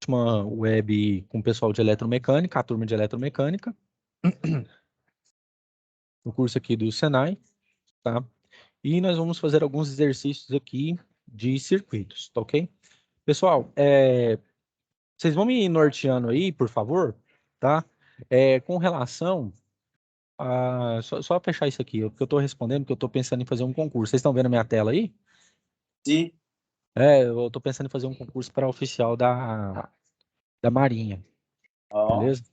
Uma web com o pessoal de eletromecânica, a turma de eletromecânica, o curso aqui do Senai, tá? E nós vamos fazer alguns exercícios aqui de circuitos, tá ok? Pessoal, vocês vão me norteando aí, por favor, tá? Com relação a... Só fechar isso aqui, porque eu estou respondendo, que eu estou pensando em fazer um concurso. Vocês estão vendo a minha tela aí? Sim. Eu estou pensando em fazer um concurso para oficial da Marinha, Ó. beleza?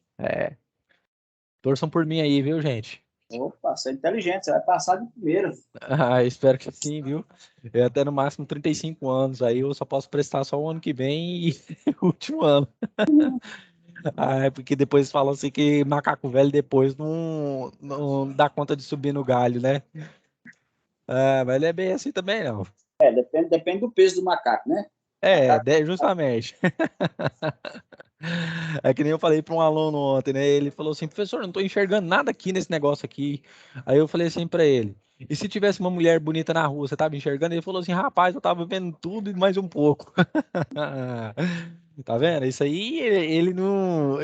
Torçam por mim aí, viu, gente? Opa, você é inteligente, você vai passar de primeiro. Espero que sim, viu? Eu até no máximo 35 anos, aí eu só posso prestar só o ano que vem e o último ano. Porque depois falam assim que macaco velho depois não dá conta de subir no galho, né? Mas ele é bem assim também, não. Depende do peso do macaco, né? Macaco. Justamente. É que nem eu falei para um aluno ontem, né? Ele falou assim, professor, não estou enxergando nada aqui nesse negócio aqui. Aí eu falei assim para ele, e se tivesse uma mulher bonita na rua, você estava enxergando? Ele falou assim, rapaz, eu estava vendo tudo e mais um pouco. Tá vendo? Isso aí ele não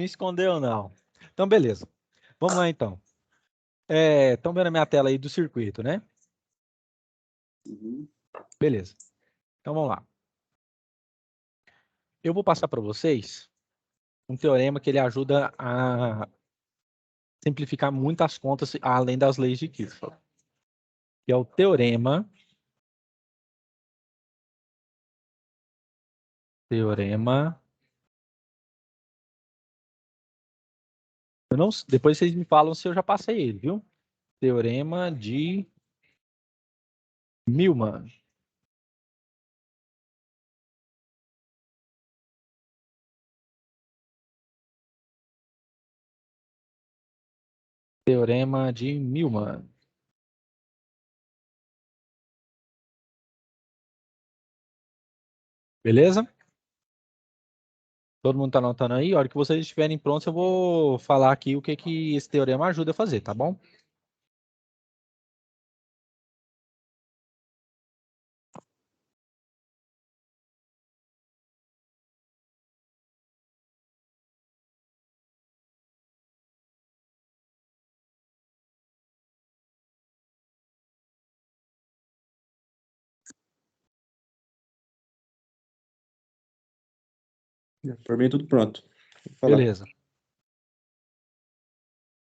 escondeu, não. Então, beleza. Vamos lá, então. Estão vendo a minha tela aí do circuito, né? Uhum. Beleza. Então, vamos lá. Eu vou passar para vocês um teorema que ele ajuda a simplificar muitas contas além das leis de Kirchhoff, que é o teorema. Eu não, depois vocês me falam se eu já passei ele, viu? Teorema de Milman. Teorema de Milman. Beleza? Todo mundo está anotando aí? A hora que vocês estiverem prontos, eu vou falar aqui o que esse teorema ajuda a fazer, tá bom? Por mim, tudo pronto. Vou falar. Beleza.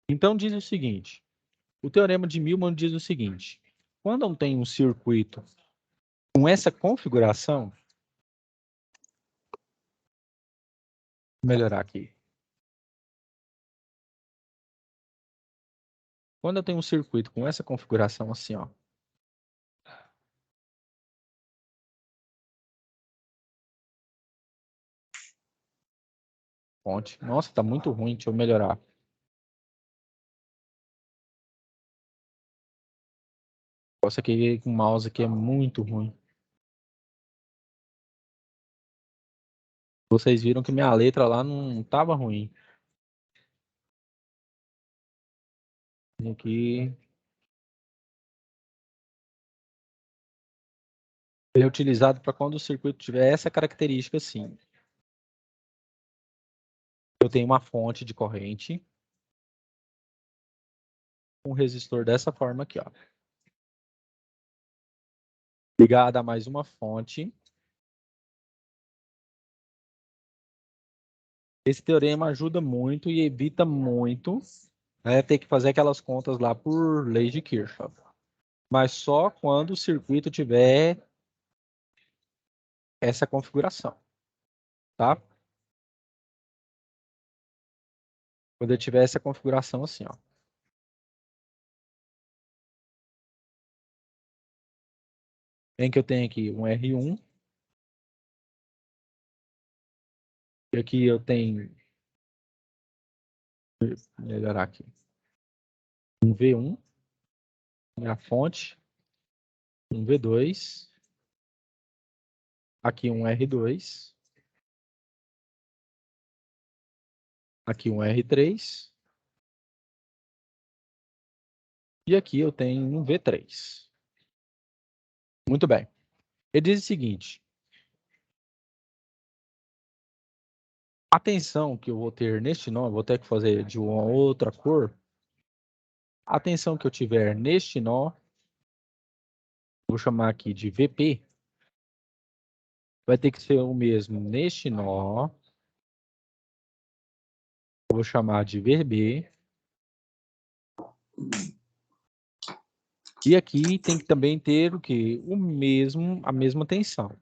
Então diz o seguinte, o teorema de Milman diz o seguinte, quando eu tenho um circuito com essa configuração, vou melhorar aqui. Quando eu tenho um circuito com essa configuração assim, ó, fonte. Nossa, tá muito ruim, deixa eu melhorar. Nossa, aqui com o mouse aqui é muito ruim. Vocês viram que minha letra lá não tava ruim. Aqui. Ele é utilizado para quando o circuito tiver essa característica assim. Eu tenho uma fonte de corrente. Um resistor dessa forma aqui, ó. Ligado a mais uma fonte. Esse teorema ajuda muito e evita muito, né, ter que fazer aquelas contas lá por lei de Kirchhoff. Mas só quando o circuito tiver essa configuração, tá? Quando eu tiver essa configuração assim, ó. Em que eu tenho aqui um R1. E aqui eu tenho, vou melhorar aqui, um V1, minha fonte, um V2, aqui um R2, aqui um R3, e aqui eu tenho um V3. Muito bem. Ele diz o seguinte, A tensão que eu vou ter neste nó, vou ter que fazer de uma outra cor. A tensão que eu tiver neste nó, vou chamar aqui de VP, vai ter que ser o mesmo neste nó, vou chamar de VB. E aqui tem que também ter o quê? A mesma tensão.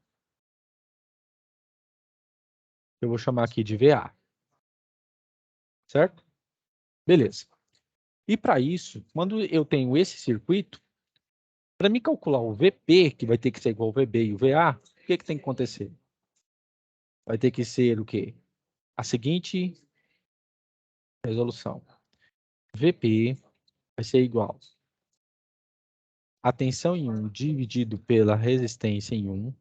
Eu vou chamar aqui de VA. Certo? Beleza. E para isso, quando eu tenho esse circuito, para me calcular o VP, que vai ter que ser igual ao VB e o VA, o que tem que acontecer? Vai ter que ser o quê? A seguinte resolução. VP vai ser igual a tensão em 1 dividido pela resistência em 1,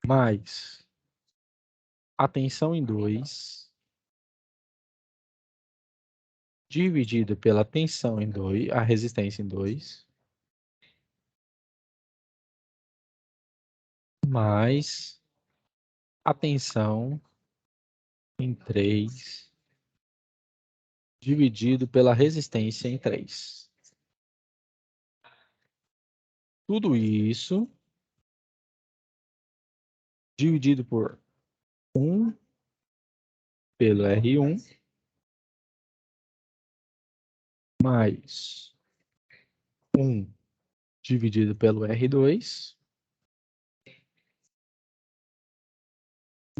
mais a tensão em 2, dividido pela tensão em 2, a resistência em 2, mais a tensão em 3, dividido pela resistência em 3. Tudo isso dividido por 1 pelo R1, mais 1 dividido pelo R2,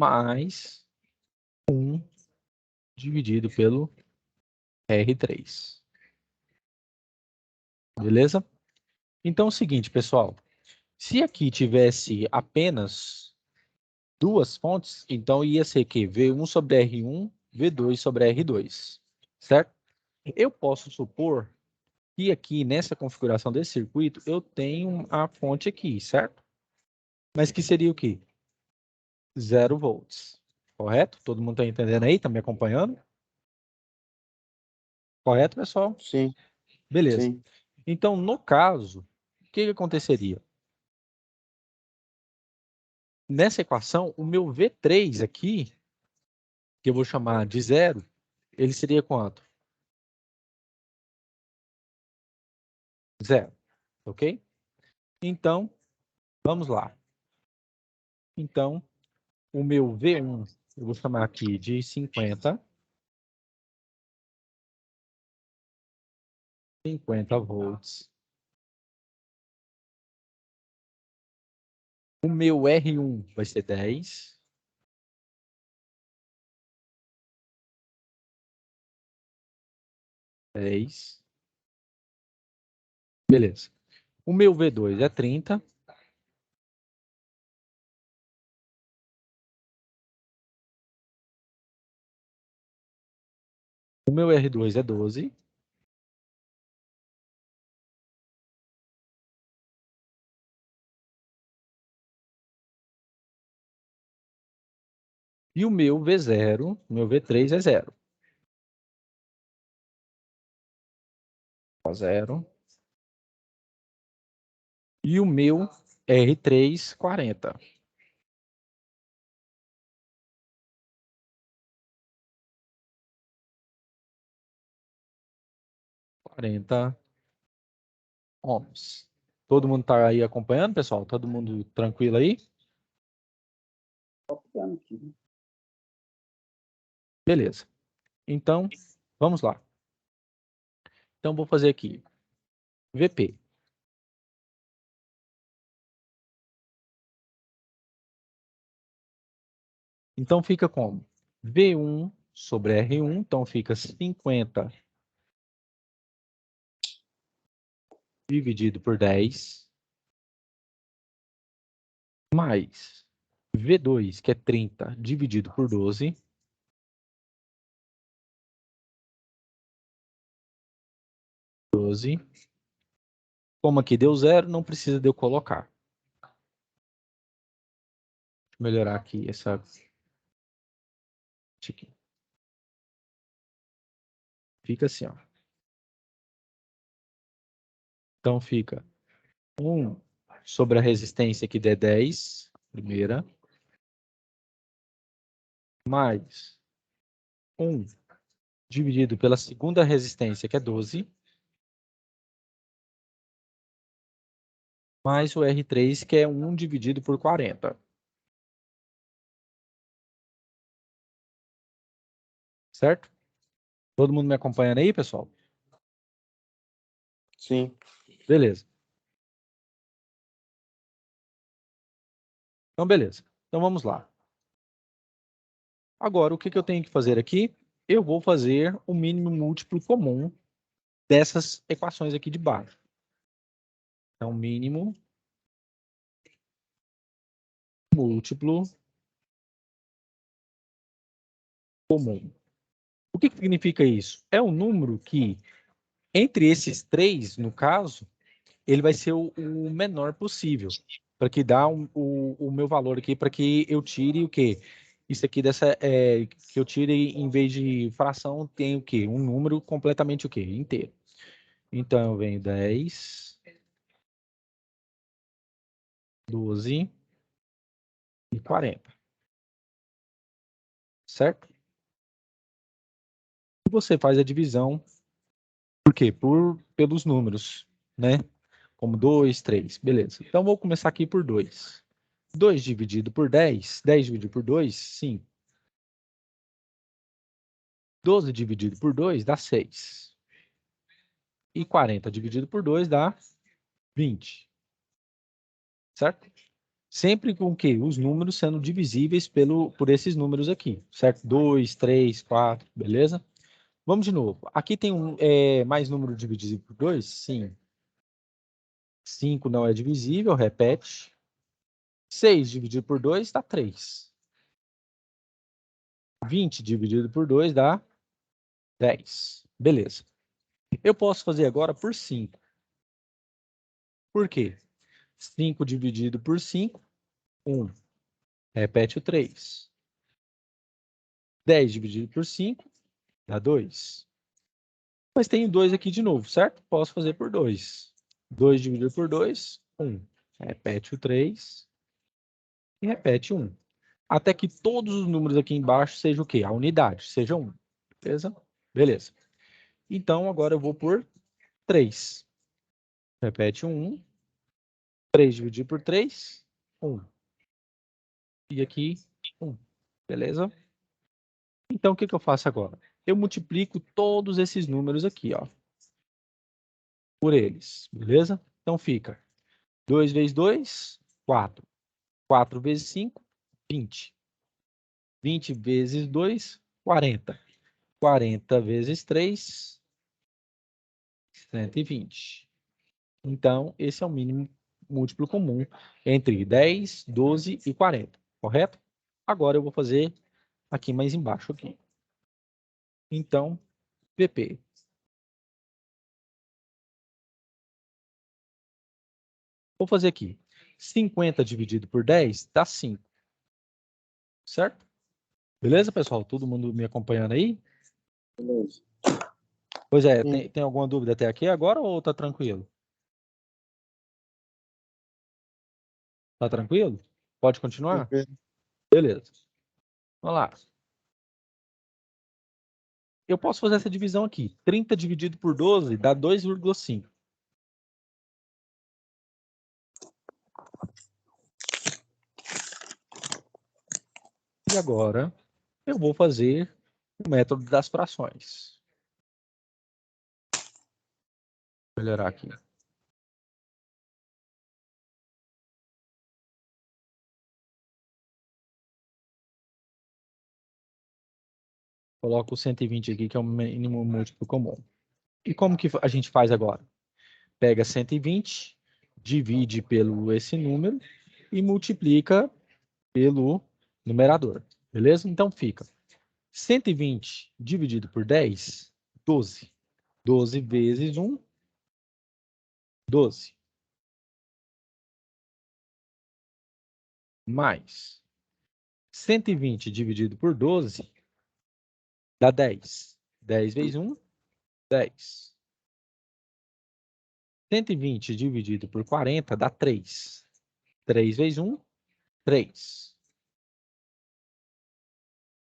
mais 1 dividido pelo R3. Beleza? Então é o seguinte, pessoal. Se aqui tivesse apenas duas fontes, então ia ser que V1 sobre R1, V2 sobre R2. Certo? Eu posso supor que aqui nessa configuração desse circuito eu tenho a fonte aqui, certo? Mas que seria o quê? 0 volts. Correto? Todo mundo está entendendo aí? Está me acompanhando? Correto, pessoal? Sim. Beleza. Sim. Então, no caso, o que aconteceria? Nessa equação, o meu V3 aqui, que eu vou chamar de 0, ele seria quanto? 0. Ok? Então, vamos lá. Então, o meu V1, eu vou chamar aqui de 50 volts. O meu R1 vai ser 10. Beleza. O meu V2 é 30. O meu R2 é 12. E o meu V0, meu V3 é 0. 0. E o meu R3, 40. 40 ohms. Todo mundo está aí acompanhando, pessoal? Todo mundo tranquilo aí? Beleza. Então, vamos lá. Então, vou fazer aqui. VP. Então, fica como? V1 sobre R1. Então, fica 50 dividido por 10. Mais V2, que é 30, dividido por 12. 12. Como aqui deu 0, não precisa de eu colocar. Deixa eu melhorar aqui essa... Fica assim, ó. Então, fica 1 sobre a resistência, que der 10, primeira. mais 1 dividido pela segunda resistência, que é 12, mais o R3, que é 1 dividido por 40. Certo? Todo mundo me acompanhando aí, pessoal? Sim. Beleza. Então, beleza. Então, vamos lá. Agora, o que eu tenho que fazer aqui? Eu vou fazer o mínimo múltiplo comum dessas equações aqui de baixo. Então, mínimo múltiplo comum. O que significa isso? É um número que, entre esses três, no caso, ele vai ser o menor possível, para que dá o meu valor aqui, para que eu tire o quê? Isso aqui dessa, que eu tire, em vez de fração, tem o quê? Um número completamente o quê? Inteiro. Então, eu venho 10, 12 e 40. Certo? E você faz a divisão, por quê? Pelos números, né? Como 2, 3, beleza. Então, vou começar aqui por 2. 2 dividido por 10, 10 dividido por 2, 5. 12 dividido por 2 dá 6. E 40 dividido por 2 dá 20. Certo? Sempre com que os números sendo divisíveis por esses números aqui. Certo? 2, 3, 4, beleza? Vamos de novo. Aqui tem mais número dividido por 2? Sim. 5 não é divisível, repete. 6 dividido por 2 dá 3. 20 dividido por 2 dá 10. Beleza. Eu posso fazer agora por 5. Por quê? 5 dividido por 5, 1. Repete o 3. 10 dividido por 5 dá 2. Mas tenho 2 aqui de novo, certo? Posso fazer por 2. 2 dividido por 2, 1. Repete o 3 e repete 1. Até que todos os números aqui embaixo sejam o quê? A unidade, seja 1. Beleza? Beleza. Então, agora eu vou por 3. Repete 1. 3 dividido por 3, 1. E aqui, 1. Beleza? Então, o que eu faço agora? Eu multiplico todos esses números aqui, ó, por eles, beleza? Então, fica 2 vezes 2, 4. 4 vezes 5, 20. 20 vezes 2, 40. 40 vezes 3, 120. Então, esse é o mínimo múltiplo comum entre 10, 12 e 40, correto? Agora eu vou fazer aqui mais embaixo aqui. Então, VP. Vou fazer aqui. 50 dividido por 10 dá 5. Certo? Beleza, pessoal? Todo mundo me acompanhando aí? Beleza. Pois é, tem alguma dúvida até aqui agora ou tá tranquilo? Tá tranquilo? Pode continuar? Beleza. Vamos lá. Eu posso fazer essa divisão aqui. 30 dividido por 12 dá 2,5. E agora, eu vou fazer o método das frações. Vou melhorar aqui. Coloco o 120 aqui, que é o mínimo múltiplo comum. E como que a gente faz agora? Pega 120, divide pelo esse número e multiplica pelo numerador. Beleza? Então fica 120 dividido por 10, 12. 12 vezes 1, 12. Mais 120 dividido por 12 dá 10. 10 vezes 1, 10. 120 dividido por 40 dá 3. 3 vezes 1, 3.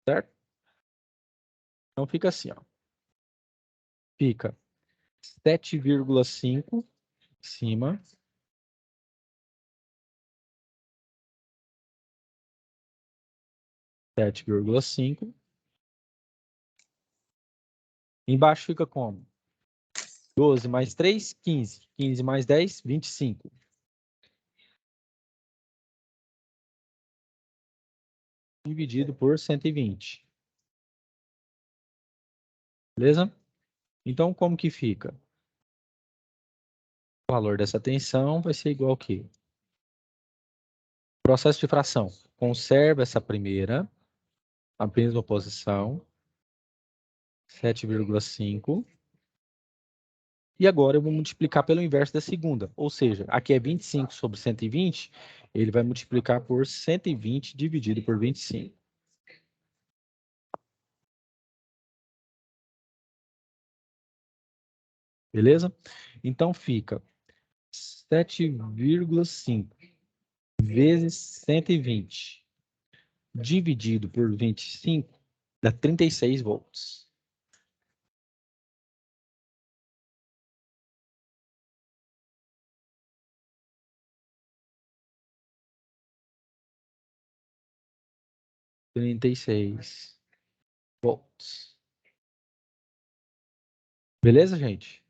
certo? Então fica assim, ó. Fica 7,5 em cima. 7,5. Embaixo fica como? 12 mais 3, 15. 15 mais 10, 25. Dividido por 120. Beleza? Então, como que fica? O valor dessa tensão vai ser igual ao quê? Processo de fração. Conserva essa primeira, a mesma posição, 7,5. E agora eu vou multiplicar pelo inverso da segunda. Ou seja, aqui é 25 sobre 120, ele vai multiplicar por 120 dividido por 25. Beleza? Então fica 7,5 vezes 120 dividido por 25 dá 36 volts. Volts. Beleza, gente?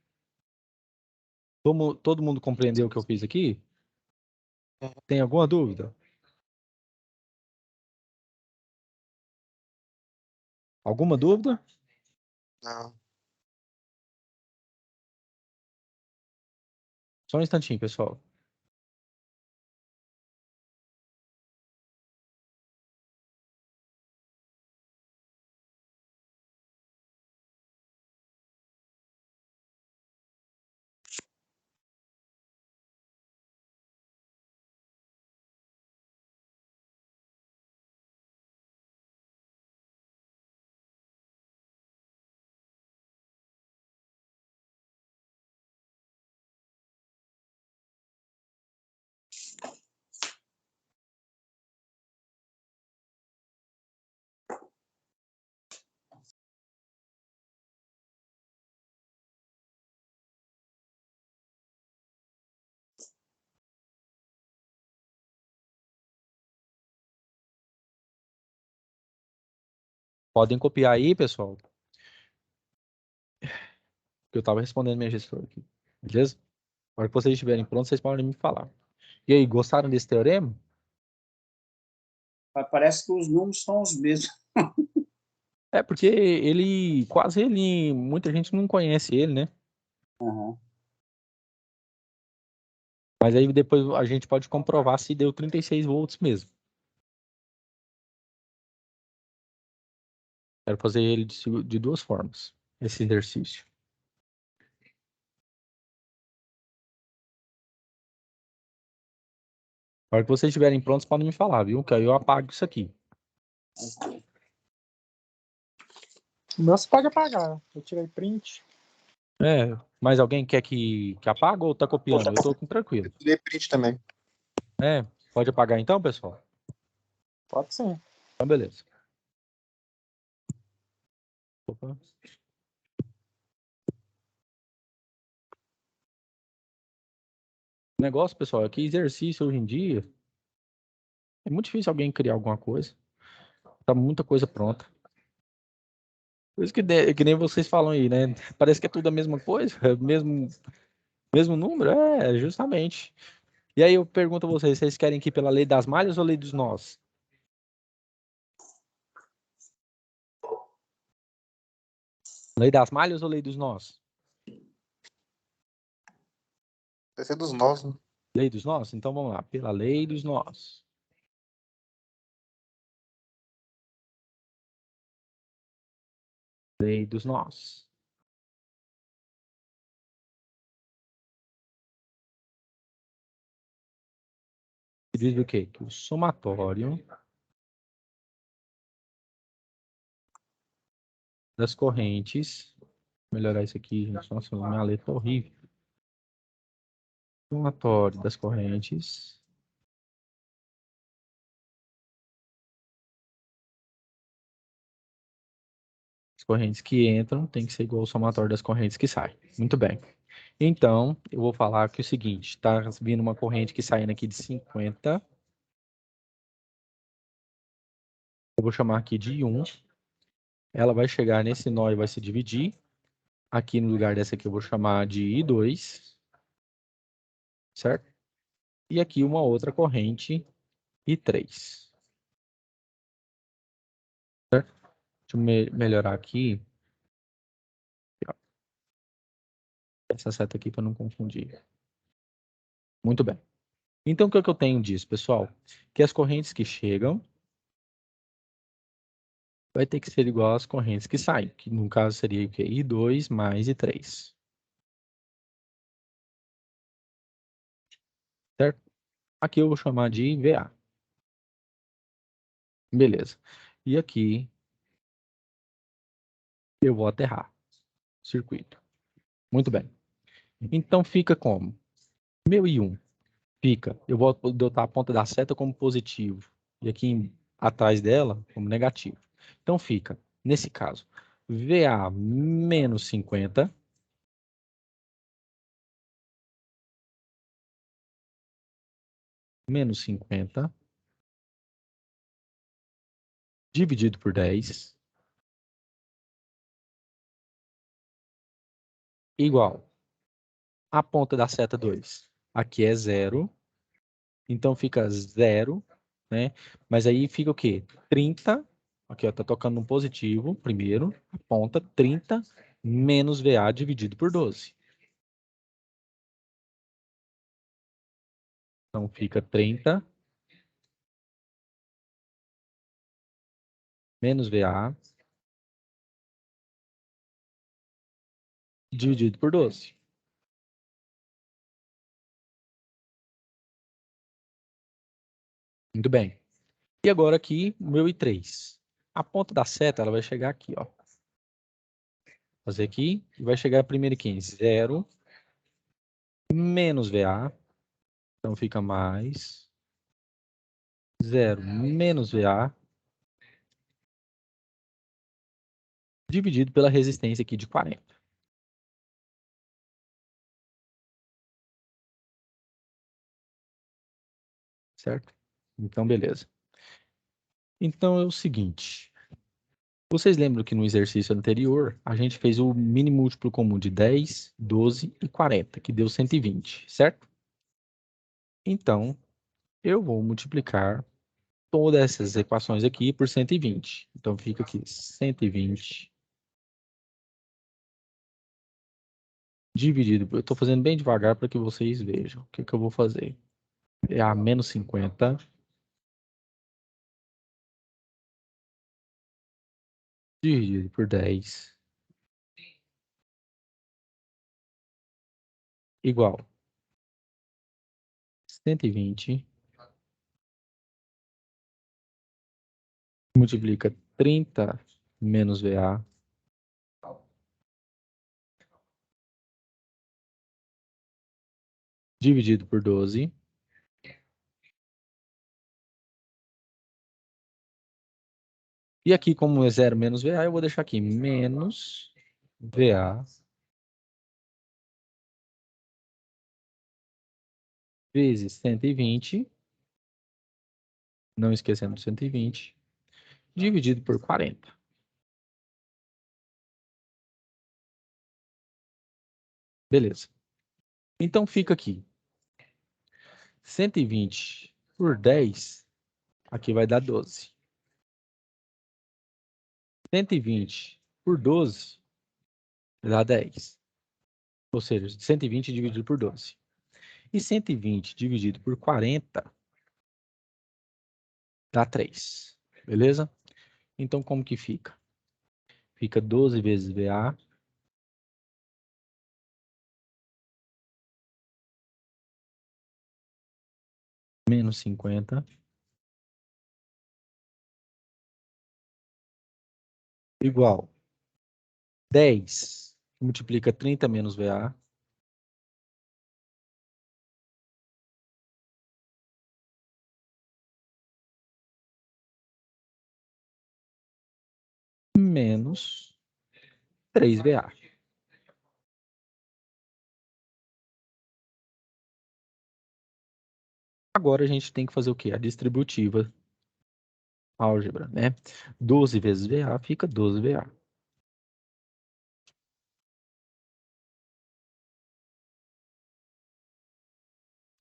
Todo mundo compreendeu o que eu fiz aqui? Tem alguma dúvida? Alguma dúvida? Não. Só um instantinho, pessoal. Podem copiar aí, pessoal, que eu estava respondendo minha gestora aqui. Beleza? Na hora que vocês estiverem prontos, vocês podem me falar. E aí, gostaram desse teorema? Parece que os números são os mesmos. É, porque muita gente não conhece ele, né? Uhum. Mas aí depois a gente pode comprovar se deu 36 volts mesmo. Quero fazer ele de duas formas, esse exercício. Na hora que vocês estiverem prontos, podem me falar, viu? Que aí eu apago isso aqui. Não se pode apagar. Eu tirei print. É, mais alguém quer que apague ou tá copiando? Eu tô tranquilo. Eu tirei print também. É, pode apagar então, pessoal? Pode sim. Então, beleza. Opa. O negócio, pessoal, é que exercício hoje em dia é muito difícil alguém criar alguma coisa. Tá muita coisa pronta. Por isso que nem vocês falam aí, né? Parece que é tudo a mesma coisa, mesmo número, justamente. E aí eu pergunto a vocês querem ir pela lei das malhas ou lei dos nós? Lei das malhas ou lei dos nós? Deve ser dos nós, né? Lei dos nós? Então vamos lá, pela lei dos nós. Lei dos nós. Que diz o quê? Que o somatório das correntes. Vou melhorar isso aqui, gente. Nossa, minha letra é horrível. Somatório das correntes correntes que entram tem que ser igual ao somatório das correntes que saem. Muito bem. Então, eu vou falar que é o seguinte, está vindo uma corrente que saindo aqui de 50. Eu vou chamar aqui de 1. Ela vai chegar nesse nó e vai se dividir. Aqui no lugar dessa aqui eu vou chamar de I2. Certo? E aqui uma outra corrente, I3. Certo? Deixa eu melhorar aqui. Essa seta aqui para não confundir. Muito bem. Então, o que eu tenho disso, pessoal? Que as correntes que chegam vai ter que ser igual às correntes que saem, que no caso seria o quê? I2 mais I3. Certo? Aqui eu vou chamar de VA. Beleza. E aqui eu vou aterrar o circuito. Muito bem. Então fica como? Meu I1 fica, eu vou adotar a ponta da seta como positivo. E aqui atrás dela como negativo. Então fica, nesse caso, VA menos 50 menos 50 dividido por 10 igual a ponta da seta 2. Aqui é 0, então fica 0, né? Mas aí fica o quê? 30, aqui ó, tá tocando no positivo primeiro, a ponta 30 menos VA dividido por 12. Então fica 30 menos VA dividido por 12. Muito bem. E agora aqui, o meu I3. A ponta da seta, ela vai chegar aqui, ó. Fazer aqui, e vai chegar primeiro aqui em 0 menos VA. Então fica mais 0 menos VA dividido pela resistência aqui de 40. Certo? Então, beleza. Então é o seguinte. Vocês lembram que no exercício anterior, a gente fez o mini múltiplo comum de 10, 12 e 40, que deu 120, certo? Então, eu vou multiplicar todas essas equações aqui por 120. Então, fica aqui 120 dividido. Eu estou fazendo bem devagar para que vocês vejam. O que eu vou fazer? É a menos 50 dividido por 10 igual 120 multiplica 30 menos VA dividido por 12. E aqui, como é 0 menos VA, eu vou deixar aqui menos VA vezes 120, não esquecendo de 120, dividido por 40. Beleza. Então fica aqui 120 por 10, aqui vai dar 12. 120 por 12 dá 10. Ou seja, 120 dividido por 12. E 120 dividido por 40 dá 3. Beleza? Então, como que fica? Fica 12 vezes VA menos 50 igual 10 multiplica 30 menos VA menos 3VA. Agora a gente tem que fazer o quê? A distributiva álgebra, né? 12 vezes VA fica 12VA.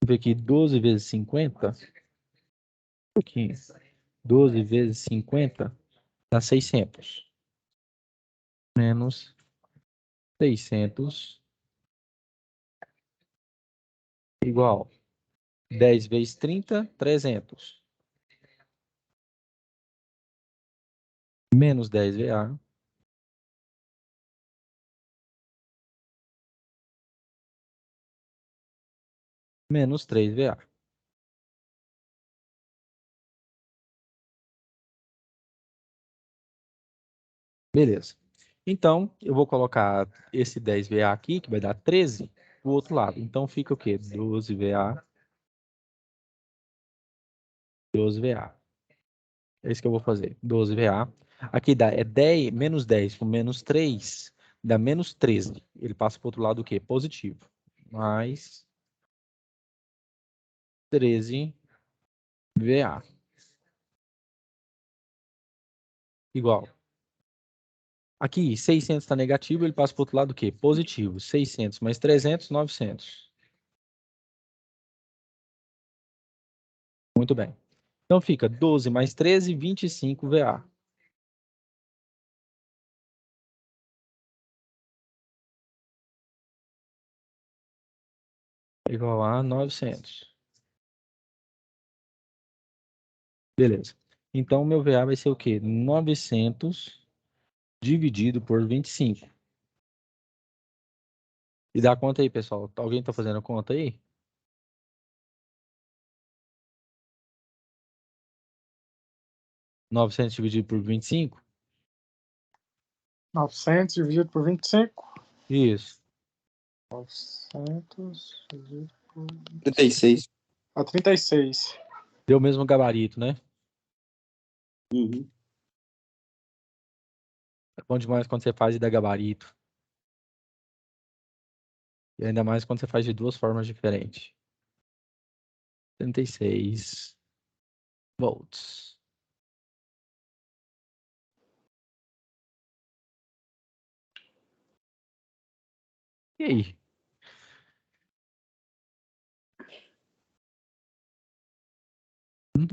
Vamos ver aqui, 12 vezes 50. Aqui, 12 vezes 50 dá 600. Menos 600 igual 10 vezes 30, 300. Menos 10VA. Menos 3VA. Beleza. Então, eu vou colocar esse 10VA aqui, que vai dar 13, do outro lado. Então, fica o quê? 12VA. 12VA. É isso que eu vou fazer. 12VA. Aqui dá é 10, menos 10 com menos 3, dá menos 13. Ele passa para o outro lado o quê? Positivo. Mais 13VA. Igual. Aqui, 600 está negativo, ele passa para o outro lado o quê? Positivo. 600 mais 300, 900. Muito bem. Então fica 12 mais 13, 25VA. Igual a 900. Beleza. Então, meu VA vai ser o quê? 900 dividido por 25. E dá conta aí, pessoal. Alguém está fazendo a conta aí? 900 dividido por 25? 900 dividido por 25. Isso. 900 dividido por... 36. 36. Deu o mesmo gabarito, né? Uhum. É bom demais quando você faz e dá gabarito. E ainda mais quando você faz de duas formas diferentes. 36 volts. E aí?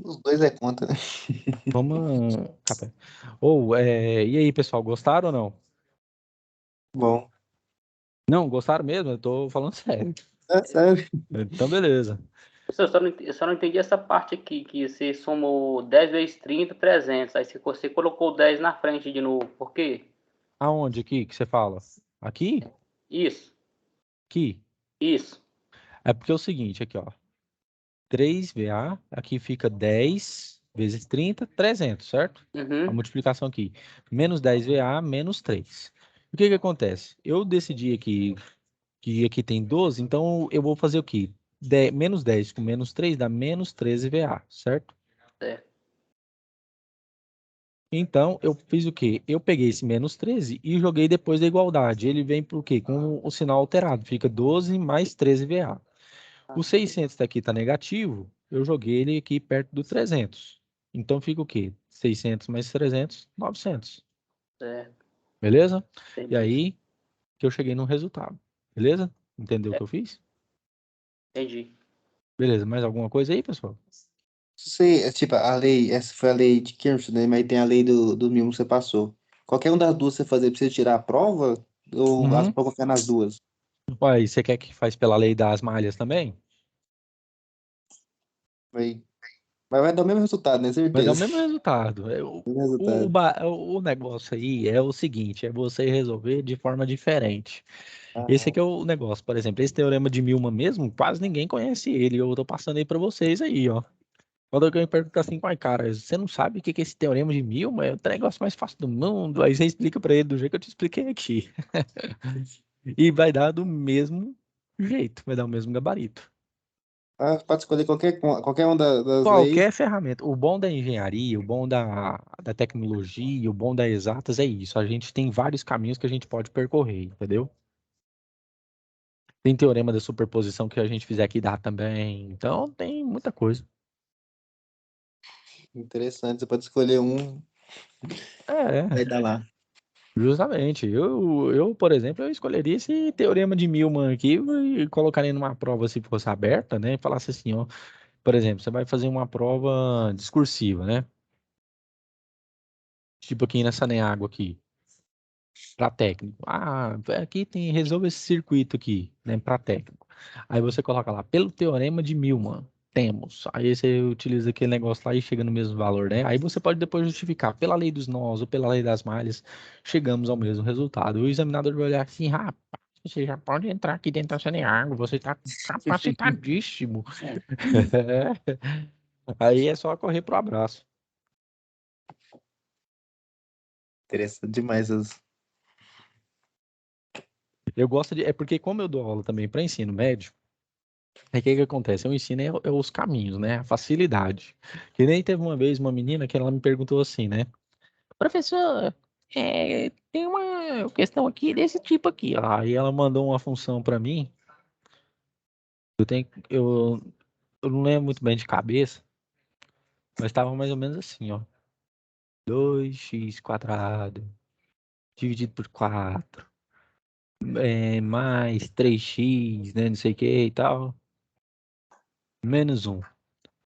Os dois é conta, né? Vamos. Rapaz. E aí, pessoal, gostaram ou não? Bom. Não, gostaram mesmo? Eu tô falando sério. É sério. Então, beleza. Eu só não entendi essa parte aqui, que você somou 10 vezes 30, 300. Aí você colocou 10 na frente de novo. Por quê? Aonde aqui que você fala? Aqui? Isso, Aqui. isso. É porque é o seguinte, aqui, ó. 3VA, aqui fica 10 vezes 30, 300, certo? A Uhum, multiplicação aqui. Menos 10VA, menos 3. O que que acontece? Eu decidi aqui que aqui tem 12, então eu vou fazer o quê? Menos 10 com menos 3 dá menos 13VA, certo? certo. Então, eu fiz o quê? Eu peguei esse menos 13 e joguei depois da igualdade. Ele vem por quê? Com o sinal alterado. Fica 12 mais 13VA. O 600 daqui está negativo, eu joguei ele aqui perto do 300. Então fica o quê? 600 mais 300, 900. Certo. Beleza? Entendi. E aí que eu cheguei no resultado. Beleza? Entendeu o que eu fiz? Entendi. Beleza, mais alguma coisa aí, pessoal? Você, tipo, a lei, essa foi a lei de Kirchhoff, né? Mas tem a lei do mínimo que você passou. Qualquer uma das duas você fazer, precisa tirar a prova? Ou as Uhum. provas ficar nas duas? Ué, e você quer que faz pela lei das malhas também? Vai, mas vai dar o mesmo resultado, né? Vai dar o Certeza. mesmo resultado. O mesmo resultado. O negócio aí é o seguinte, é você resolver de forma diferente. Esse Ah, aqui é o negócio, por exemplo, esse teorema de Milman mesmo, quase ninguém conhece ele. Eu tô passando aí para vocês aí, ó. Quando alguém pergunta assim, pai, cara, você não sabe o que que é esse teorema de Milman? É o negócio mais fácil do mundo. Aí você explica para ele do jeito que eu te expliquei aqui. E vai dar do mesmo jeito, vai dar o mesmo gabarito. Ah, pode escolher qualquer uma das leis. Qualquer ferramenta. O bom da engenharia, o bom da tecnologia, o bom das exatas é isso. A gente tem vários caminhos que a gente pode percorrer, entendeu? Tem teorema da superposição que a gente fizer aqui dá também. Então, tem muita coisa. Interessante, você pode escolher um, vai É, dar lá. justamente. Por exemplo, eu escolheria esse teorema de Milman aqui e colocaria numa prova se fosse aberta, né? E falasse assim, ó, por exemplo, você vai fazer uma prova discursiva, né? Tipo aqui nessa Neago aqui, para técnico. Ah, aqui tem, resolve esse circuito aqui, né, para técnico. Aí você coloca lá, pelo teorema de Milman, temos. Aí você utiliza aquele negócio lá e chega no mesmo valor, né? Aí você pode depois justificar, pela lei dos nós ou pela lei das malhas, chegamos ao mesmo resultado. O examinador vai olhar assim, rapaz, você já pode entrar aqui dentro da Saneago, você está capacitadíssimo. Aí é só correr pro abraço. Interessante demais as. Eu gosto de. É porque, como eu dou aula também para ensino médio, aí o que que acontece? Eu ensino é os caminhos, né? A facilidade. Que nem teve uma vez uma menina que ela me perguntou assim, né? Professor, tem uma questão aqui desse tipo aqui, ó. Aí ela mandou uma função para mim. Eu tenho. Eu não lembro muito bem de cabeça, mas estava mais ou menos assim, ó. 2x² dividido por 4 mais 3x, né? Não sei o que e tal. Menos 1.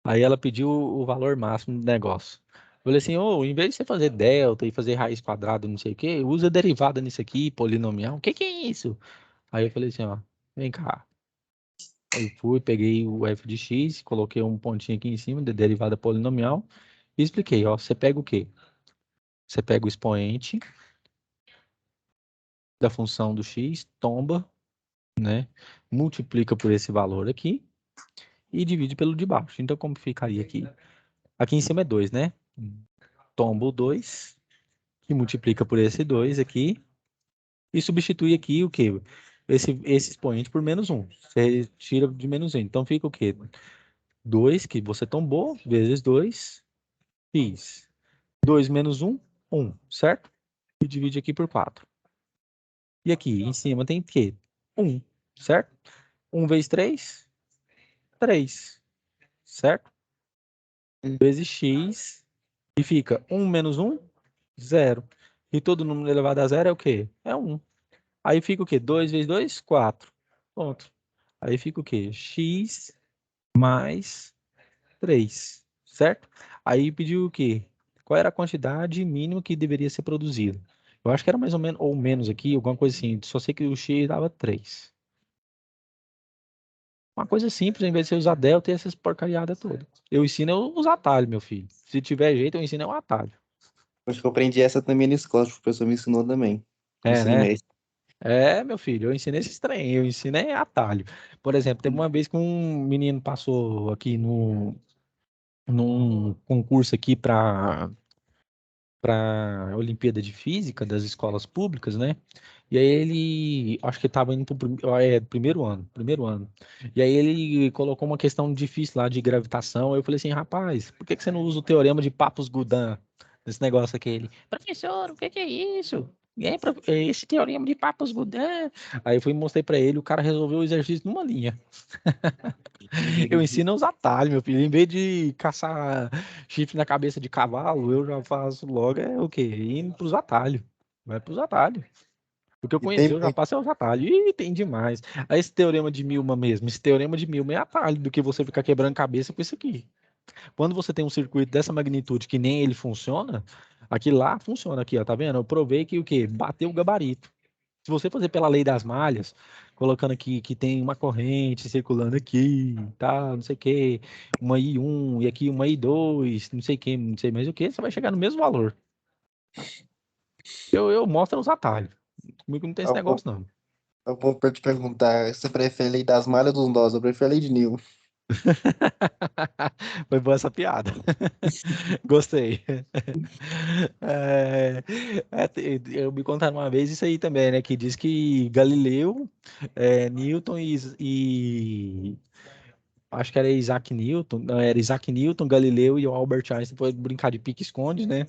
Aí ela pediu o valor máximo do negócio. Eu falei assim, ô, em vez de você fazer delta e fazer raiz quadrada, não sei o quê, usa derivada nisso aqui, polinomial. O que que é isso? Aí eu falei assim, ó, vem cá. Eu fui, peguei o f de x, coloquei um pontinho aqui em cima de derivada polinomial e expliquei, ó, você pega o quê? Você pega o expoente da função do x, tomba, né? Multiplica por esse valor aqui e divide pelo de baixo. Então, como ficaria aqui? Aqui em cima é 2, né? Tomba o 2 que multiplica por esse 2 aqui e substitui aqui o quê? Esse expoente por menos 1. Você tira de menos 1. Então fica o quê? 2 que você tombou, vezes 2, x. 2 menos 1, 1, certo? E divide aqui por 4. E aqui em cima tem o quê? 1, certo? 1 vezes 3, 3, certo? Vezes x, e fica 1 menos 1, 0. E todo número elevado a zero é o quê? É 1. Aí fica o quê? 2 vezes 2, 4. Pronto. Aí fica o quê? X mais 3, certo? Aí pediu o quê? Qual era a quantidade mínima que deveria ser produzida? Eu acho que era mais ou menos, ou menos aqui, alguma coisa assim. Só sei que o X dava 3. Uma coisa simples, em vez de você usar delta e essas porcariadas todas. Eu ensino a usar atalho, meu filho. Se tiver jeito, eu ensino o atalho. Acho que eu aprendi essa também na escola, o professor me ensinou também. No É, ensino né? médio. É, meu filho, eu ensino esses trem, eu ensino atalho. Por exemplo, teve uma vez que um menino passou aqui num concurso aqui para Olimpíada de Física das escolas públicas, né? E aí ele, acho que estava indo para o primeiro ano. E aí ele colocou uma questão difícil lá de gravitação. Eu falei assim, rapaz, por que que você não usa o teorema de Papus-Gudin nesse negócio aqui? Ele, professor, o que que é isso? Esse teorema de Papus-Gudin. Aí eu fui e mostrei para ele, o cara resolveu o exercício numa linha. Eu ensino os atalhos, meu filho. Em vez de caçar chifre na cabeça de cavalo, eu já faço logo o quê? Indo pros atalhos. Vai pros atalhos. O que eu E conheci, tem, eu já passo é os atalhos. Ih, tem demais. Aí esse teorema de Milman mesmo. Esse teorema de Milman é atalho do que você ficar quebrando cabeça com isso aqui. Quando você tem um circuito dessa magnitude que nem ele funciona, aqui lá funciona aqui, ó, tá vendo? Eu provei que o quê? Bateu o gabarito. Se você fazer pela lei das malhas, colocando aqui que tem uma corrente circulando aqui, tá, não sei o que, uma I1 e aqui uma I2, não sei o que, não sei mais o que, você vai chegar no mesmo valor. Eu mostro os atalhos. Comigo não tem esse ao ponto, negócio, não. ao ponto pra te perguntar, você prefere a lei das malhas ou dos nós? Eu prefiro a lei de Newton. Foi boa essa piada. Gostei. Eu me contaram uma vez isso aí também, né? Que diz que Galileu, Newton acho que era Isaac Newton, não, era Isaac Newton, Galileu e o Albert Einstein foi brincar de pique-esconde, né?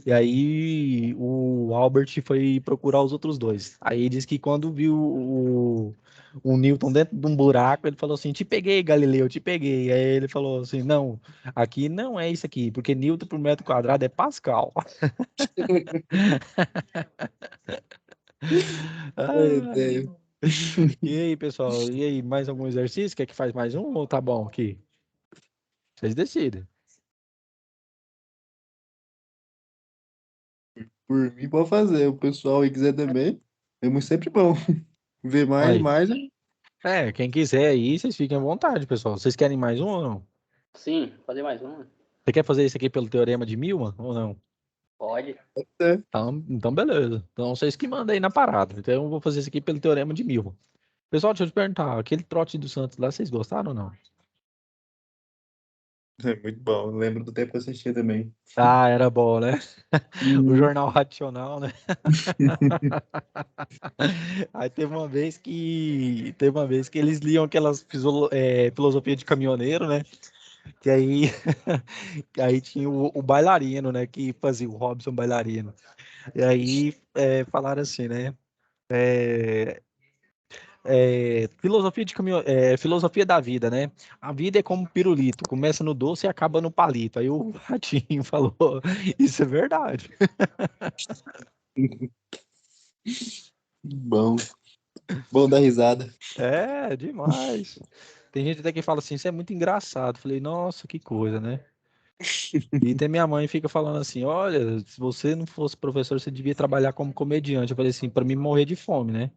E aí o Albert foi procurar os outros dois. Aí diz que quando viu o Newton dentro de um buraco, ele falou assim: Te peguei, Galileu, te peguei. Aí ele falou assim: Não, aqui não é isso aqui, porque Newton por metro quadrado é Pascal. Meu Ah, Deus. e aí, pessoal? E aí, mais algum exercício? Quer que faz mais um ou tá bom aqui? Vocês decidem. Por mim, pode fazer. O pessoal aí quiser também. É muito sempre bom. Ver mais, Aí. mais. Quem quiser aí, vocês fiquem à vontade, pessoal. Vocês querem mais um ou não? Sim, fazer mais uma. Você quer fazer isso aqui pelo Teorema de Milman ou não? Pode. É. Então beleza. Então vocês que mandam aí na parada. Então eu vou fazer isso aqui pelo Teorema de Milman. Pessoal, deixa eu te perguntar, aquele trote do Santos lá, vocês gostaram ou não? É muito bom. Eu lembro do tempo que eu assistia também. Ah, era bom, né? O Uhum. Jornal Racional, né? Aí teve uma vez que eles liam aquelas filosofia de caminhoneiro, né? Que aí, que aí tinha o bailarino, né? Que fazia o Robson bailarino. E aí falaram assim, né? Filosofia da vida, né? A vida é como pirulito, começa no doce e acaba no palito. Aí o Ratinho falou, isso é verdade. Bom. Bom dar risada. É, demais. Tem gente até que fala assim, isso é muito engraçado. Falei, nossa, que coisa, né? E tem minha mãe que fica falando assim, olha, se você não fosse professor, você devia trabalhar como comediante. Eu falei assim, para mim morrer de fome, né?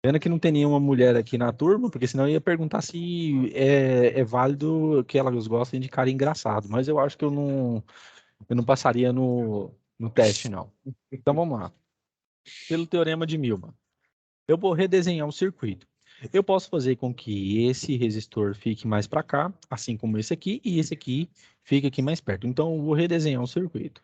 Pena que não tem nenhuma mulher aqui na turma, porque senão eu ia perguntar se é válido que elas gostem de cara engraçado. Mas eu acho que eu não passaria no teste, não. Então vamos lá. Pelo Teorema de Milman, eu vou redesenhar um circuito. Eu posso fazer com que esse resistor fique mais para cá, assim como esse aqui, e esse aqui fique aqui mais perto. Então eu vou redesenhar um circuito.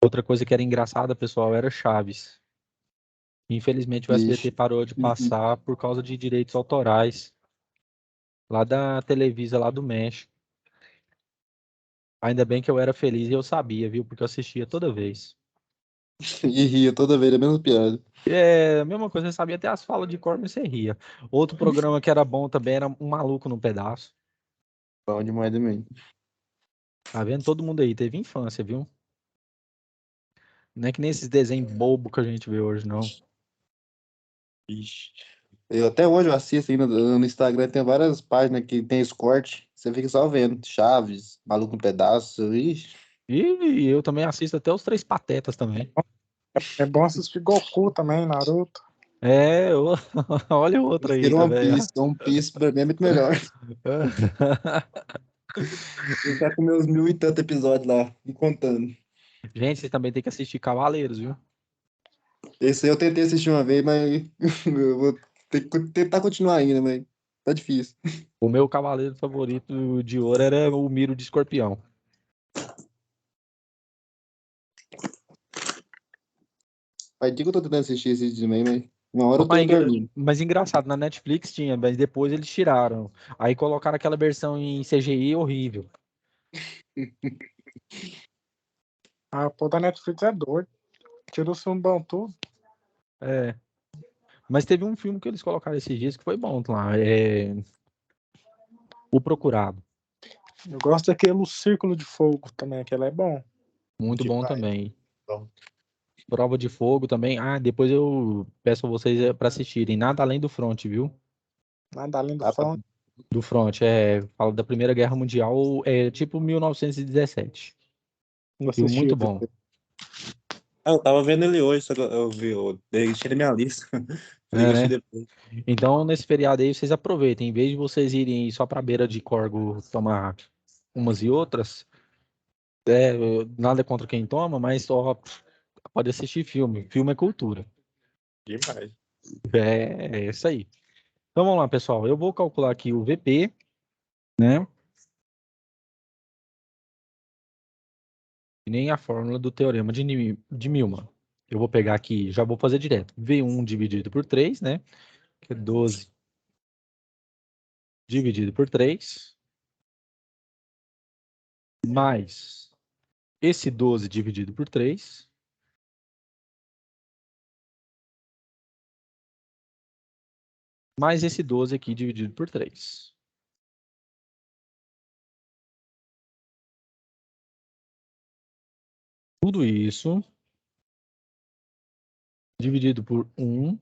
Outra coisa que era engraçada, pessoal, era Chaves. Infelizmente o SBT Vixe. parou de passar por causa de direitos autorais lá da Televisa, lá do México. Ainda bem que eu era feliz e eu sabia, viu? Porque eu assistia toda vez. E ria toda vez, é a mesma piada. É a mesma coisa, você sabia até as falas de cor, mas você ria. Outro programa que era bom também era Um Maluco no Pedaço. Bom demais também. Tá vendo? Todo mundo aí teve infância, viu? Não é que nem esses desenhos bobo que a gente vê hoje, não. Ixi. Eu até hoje eu assisto ainda no Instagram, tem várias páginas que tem esse corte. Você fica só vendo. Chaves, Maluco no Pedaço. Ixi. E eu também assisto até os Três Patetas também. É bom assistir Goku também, Naruto. Olha o outro aí Prefiro One também. Piece. One Piece pra mim é muito melhor. Eu tá com meus 1000 e tanto episódios lá, me contando. Gente, vocês também tem que assistir Cavaleiros, viu? Esse aí eu tentei assistir uma vez, mas eu vou ter que tentar continuar ainda, mas tá difícil. O meu cavaleiro favorito de ouro era o Miro de Escorpião. Faz dia que eu tô tentando assistir esse também, mas uma hora Ô, eu tô dormindo. Mas engraçado, na Netflix tinha, mas depois eles tiraram. Aí colocaram aquela versão em CGI horrível. Ah, pô, da Netflix é doido. Tira o filme bom tudo. É. Mas teve um filme que eles colocaram esses dias que foi bom lá. O Procurado. Eu gosto daquele O Círculo de Fogo também, aquele é bom. Muito bom Demais. também. Bom. Prova de Fogo também. Ah, depois eu peço a vocês para assistirem. Nada além do Front, viu? Nada além do Ah, tá. front. Do Front. Fala da Primeira Guerra Mundial, tipo 1917. Não Filme assisti. muito bom. Eu tava vendo ele hoje, só que eu vi, eu deixei na minha lista. Falei que É, eu assisti né? depois. Então, nesse feriado aí, vocês aproveitem. Em vez de vocês irem só pra beira de Corgo tomar umas e outras, é, nada contra quem toma, mas só pode assistir filme. Filme é cultura. Demais. É isso aí. Então vamos lá, pessoal. Eu vou calcular aqui o VP, né? nem a fórmula do teorema de Milman. Eu vou pegar aqui, já vou fazer direto. V1 dividido por 3, né? Que é 12 dividido por 3. Mais esse 12 dividido por 3. Mais esse 12 aqui dividido por 3. Tudo isso dividido por 1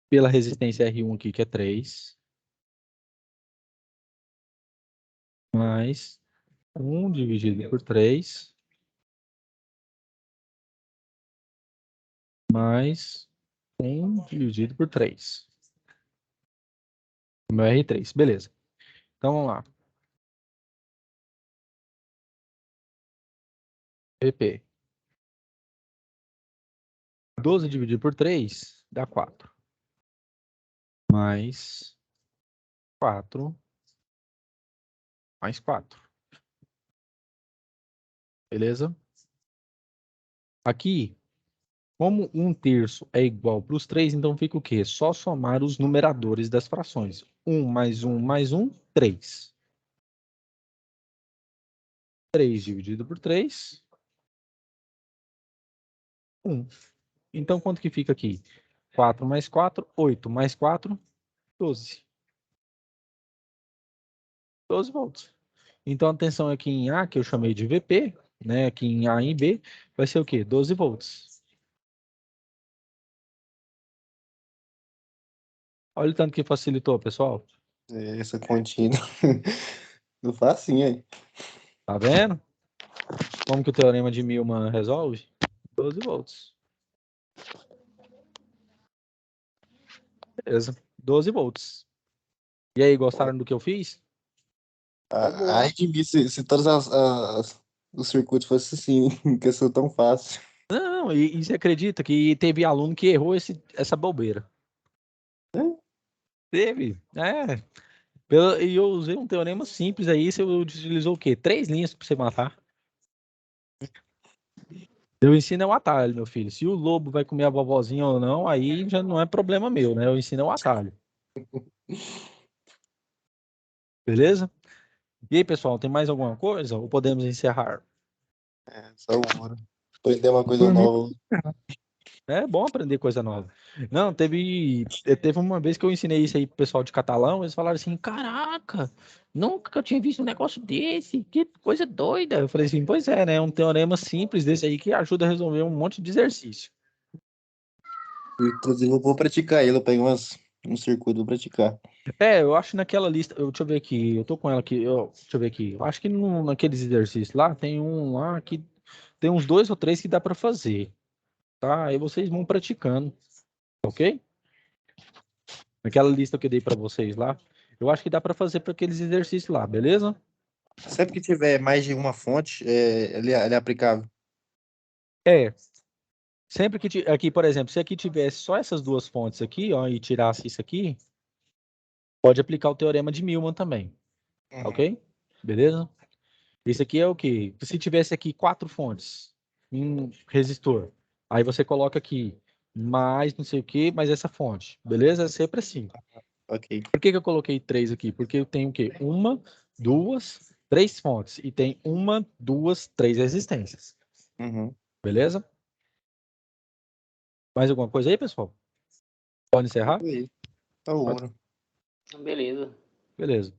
pela resistência R1 aqui, que é 3. Mais 1 dividido por 3. Mais 1 dividido por 3. O meu R3, beleza. Então, vamos lá. VP. 12 dividido por 3 dá 4. Mais 4. Mais 4. Beleza? Aqui, como 1/3 é igual para os 3, então fica o quê? Só somar os numeradores das frações. 1 mais 1 mais 1, 3. 3 dividido por 3, 1. Então, quanto que fica aqui? 4 mais 4, 8 mais 4, 12. 12 volts. Então, a tensão aqui em A, que eu chamei de VP, né, aqui em A e em B, vai ser o quê? 12 volts. Olha o tanto que facilitou, pessoal. Essa continha. Não faz assim, aí. Tá vendo? Como que o teorema de Milman resolve? 12 volts. Beleza. 12 volts. E aí, gostaram do que eu fiz? Ai de mim, se todos os circuitos fossem assim, que são tão fácil. Não, e você acredita que teve aluno que errou essa bobeira? Teve, e eu usei um teorema simples aí, você utilizou o quê? 3 linhas para você matar. Eu ensino é o atalho, meu filho. Se o lobo vai comer a vovozinha ou não, aí já não é problema meu, né? Eu ensino é o atalho. Beleza? E aí, pessoal, tem mais alguma coisa? Ou podemos encerrar? Só ouro. Aprender uma coisa nova. É bom aprender coisa nova. Não, teve uma vez que eu ensinei isso aí pro pessoal de catalão, eles falaram assim, caraca, nunca que eu tinha visto um negócio desse, que coisa doida. Eu falei assim, pois é, né? Um teorema simples desse aí que ajuda a resolver um monte de exercício. Inclusive, eu vou praticar ele. Eu pego um circuito, vou praticar. Eu acho naquela lista, deixa eu ver aqui, eu tô com ela aqui, deixa eu ver aqui, eu acho que naqueles exercícios lá, tem um lá que tem uns 2 ou 3 que dá para fazer, tá? Aí vocês vão praticando, ok? Naquela lista que eu dei para vocês lá, eu acho que dá para fazer para aqueles exercícios lá, beleza? Sempre que tiver mais de uma fonte, ele é aplicável. Sempre que, aqui, por exemplo, se aqui tivesse só essas duas fontes aqui, ó, e tirasse isso aqui, pode aplicar o teorema de Milman também, ok? Beleza? Isso aqui é o quê? Se tivesse aqui 4 fontes em resistor, aí você coloca aqui mais não sei o que, mais essa fonte, beleza? É sempre assim. Ok. Por que eu coloquei 3 aqui? Porque eu tenho o quê? 1, 2, 3 fontes e tem 1, 2, 3 resistências. Uhum. Beleza? Mais alguma coisa aí, pessoal? Pode encerrar? Tá ouro. Beleza. Beleza.